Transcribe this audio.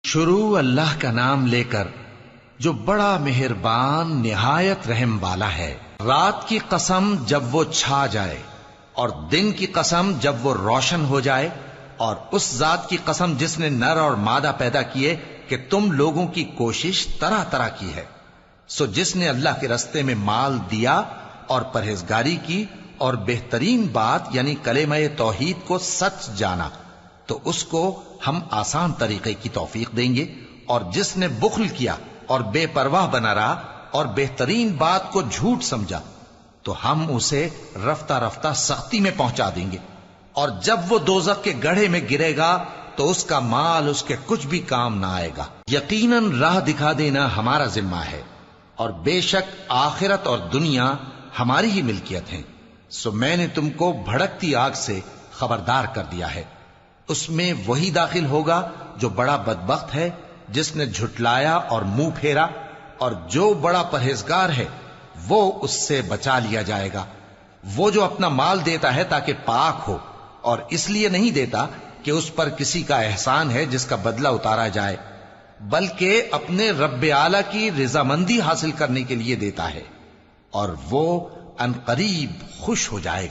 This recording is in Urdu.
شروع اللہ کا نام لے کر جو بڑا مہربان نہایت رحم والا ہے۔ رات کی قسم جب وہ چھا جائے اور دن کی قسم جب وہ روشن ہو جائے، اور اس ذات کی قسم جس نے نر اور مادہ پیدا کیے کہ تم لوگوں کی کوشش طرح طرح کی ہے۔ سو جس نے اللہ کے رستے میں مال دیا اور پرہیزگاری کی اور بہترین بات یعنی کلمہ توحید کو سچ جانا، تو اس کو ہم آسان طریقے کی توفیق دیں گے، اور جس نے بخل کیا اور بے پرواہ بنا رہا اور بہترین بات کو جھوٹ سمجھا، تو ہم اسے رفتہ رفتہ سختی میں پہنچا دیں گے، اور جب وہ دوزخ کے گڑھے میں گرے گا تو اس کا مال اس کے کچھ بھی کام نہ آئے گا۔ یقیناً راہ دکھا دینا ہمارا ذمہ ہے، اور بے شک آخرت اور دنیا ہماری ہی ملکیت ہیں۔ سو میں نے تم کو بھڑکتی آگ سے خبردار کر دیا ہے، اس میں وہی داخل ہوگا جو بڑا بدبخت ہے، جس نے جھٹلایا اور منہ پھیرا، اور جو بڑا پرہیزگار ہے وہ اس سے بچا لیا جائے گا۔ وہ جو اپنا مال دیتا ہے تاکہ پاک ہو، اور اس لیے نہیں دیتا کہ اس پر کسی کا احسان ہے جس کا بدلہ اتارا جائے، بلکہ اپنے رب اعلی کی رضامندی حاصل کرنے کے لیے دیتا ہے، اور وہ عنقریب خوش ہو جائے گا۔